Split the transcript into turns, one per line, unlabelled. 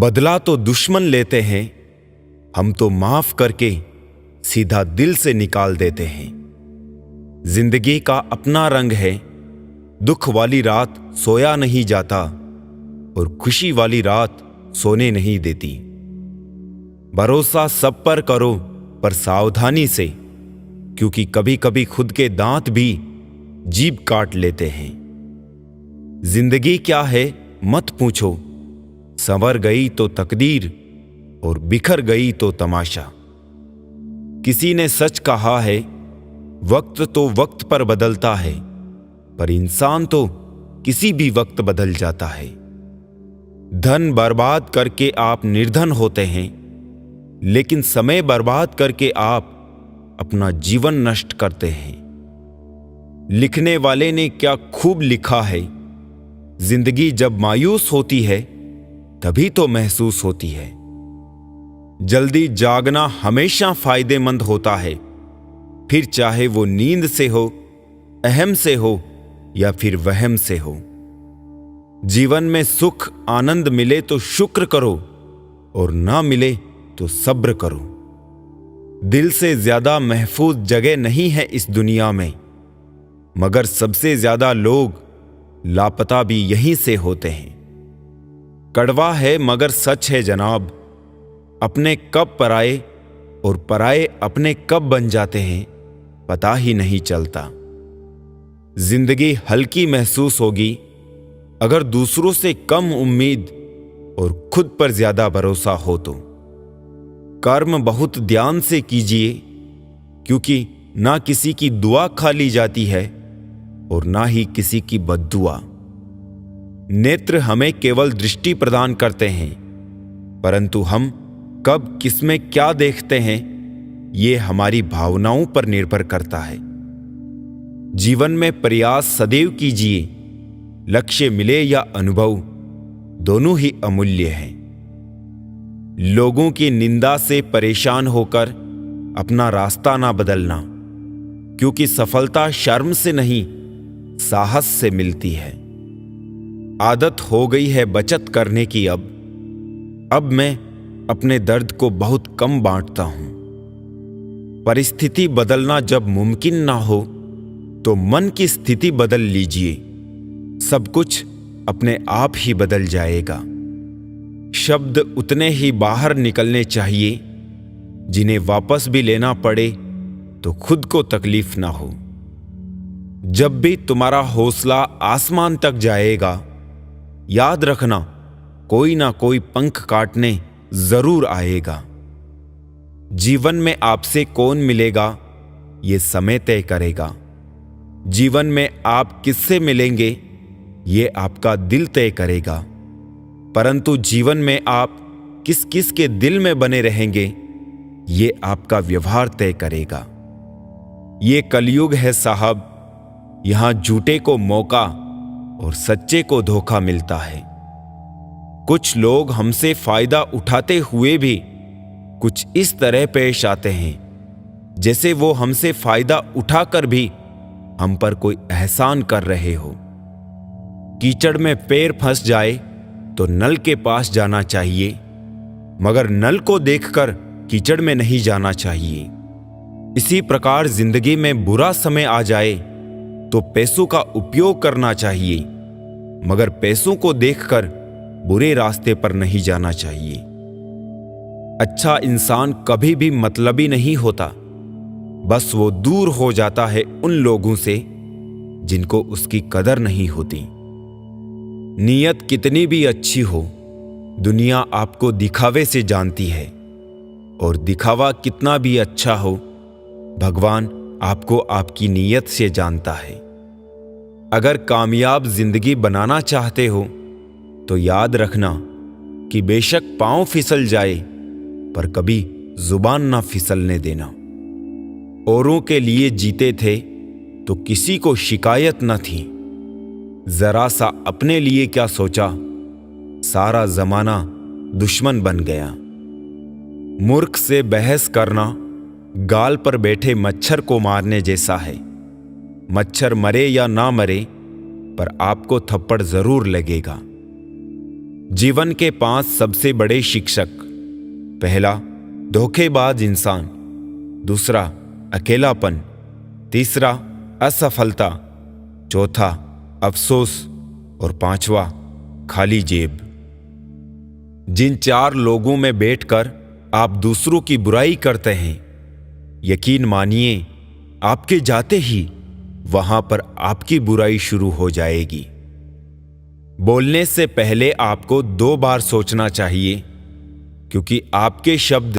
बदला तो दुश्मन लेते हैं, हम तो माफ करके सीधा दिल से निकाल देते हैं। जिंदगी का अपना रंग है, दुख वाली रात सोया नहीं जाता और खुशी वाली रात सोने नहीं देती। भरोसा सब पर करो पर सावधानी से, क्योंकि कभी कभी खुद के दांत भी जीभ काट लेते हैं। जिंदगी क्या है मत पूछो, संवर गई तो तकदीर और बिखर गई तो तमाशा। किसी ने सच कहा है, वक्त तो वक्त पर बदलता है, पर इंसान तो किसी भी वक्त बदल जाता है। धन बर्बाद करके आप निर्धन होते हैं, लेकिन समय बर्बाद करके आप अपना जीवन नष्ट करते हैं। लिखने वाले ने क्या खूब लिखा है, जिंदगी जब मायूस होती है तभी तो महसूस होती है। जल्दी जागना हमेशा फायदेमंद होता है, फिर चाहे वो नींद से हो, अहम से हो या फिर वहम से हो। जीवन में सुख आनंद मिले तो शुक्र करो और ना मिले तो सब्र करो। दिल से ज्यादा महफूज जगह नहीं है इस दुनिया में, मगर सबसे ज्यादा लोग लापता भी यहीं से होते हैं। कड़वा है मगर सच है जनाब, अपने कब पराए और पराए अपने कब बन जाते हैं पता ही नहीं चलता। जिंदगी हल्की महसूस होगी अगर दूसरों से कम उम्मीद और खुद पर ज्यादा भरोसा हो तो। कर्म बहुत ध्यान से कीजिए, क्योंकि ना किसी की दुआ खा ली जाती है और ना ही किसी की बद्दुआ। नेत्र हमें केवल दृष्टि प्रदान करते हैं, परंतु हम कब किसमें क्या देखते हैं ये हमारी भावनाओं पर निर्भर करता है। जीवन में प्रयास सदैव कीजिए, लक्ष्य मिले या अनुभव दोनों ही अमूल्य हैं। लोगों की निंदा से परेशान होकर अपना रास्ता ना बदलना, क्योंकि सफलता शर्म से नहीं साहस से मिलती है। आदत हो गई है बचत करने की अब मैं अपने दर्द को बहुत कम बांटता हूं। परिस्थिति बदलना जब मुमकिन ना हो तो मन की स्थिति बदल लीजिए, सब कुछ अपने आप ही बदल जाएगा। शब्द उतने ही बाहर निकलने चाहिए जिन्हें वापस भी लेना पड़े तो खुद को तकलीफ ना हो। जब भी तुम्हारा हौसला आसमान तक जाएगा, याद रखना कोई ना कोई पंख काटने जरूर आएगा। जीवन में आपसे कौन मिलेगा ये समय तय करेगा। जीवन में आप किससे मिलेंगे ये आपका दिल तय करेगा, परंतु जीवन में आप किस किस के दिल में बने रहेंगे ये आपका व्यवहार तय करेगा। ये कलयुग है साहब, यहां झूठे को मौका और सच्चे को धोखा मिलता है। कुछ लोग हमसे फायदा उठाते हुए भी कुछ इस तरह पेश आते हैं जैसे वो हमसे फायदा उठाकर भी हम पर कोई एहसान कर रहे हो। कीचड़ में पैर फंस जाए तो नल के पास जाना चाहिए, मगर नल को देखकर कीचड़ में नहीं जाना चाहिए। इसी प्रकार जिंदगी में बुरा समय आ जाए तो पैसों का उपयोग करना चाहिए, मगर पैसों को देखकर बुरे रास्ते पर नहीं जाना चाहिए। अच्छा इंसान कभी भी मतलबी नहीं होता, बस वो दूर हो जाता है उन लोगों से जिनको उसकी कदर नहीं होती। नीयत कितनी भी अच्छी हो, दुनिया आपको दिखावे से जानती है, और दिखावा कितना भी अच्छा हो, भगवान आपको आपकी नीयत से जानता है। अगर कामयाब जिंदगी बनाना चाहते हो तो याद रखना कि बेशक पांव फिसल जाए पर कभी जुबान ना फिसलने देना। औरों के लिए जीते थे तो किसी को शिकायत न थी, जरा सा अपने लिए क्या सोचा, सारा जमाना दुश्मन बन गया। मूर्ख से बहस करना गाल पर बैठे मच्छर को मारने जैसा है। मच्छर मरे या ना मरे पर आपको थप्पड़ जरूर लगेगा। जीवन के 5 सबसे बड़े शिक्षक। पहला, धोखेबाज इंसान। दूसरा, अकेलापन। तीसरा, असफलता। चौथा, अफसोस। और पांचवा, खाली जेब। जिन 4 लोगों में बैठकर आप दूसरों की बुराई करते हैं, यकीन मानिए आपके जाते ही वहां पर आपकी बुराई शुरू हो जाएगी। बोलने से पहले आपको 2 बार सोचना चाहिए, क्योंकि आपके शब्द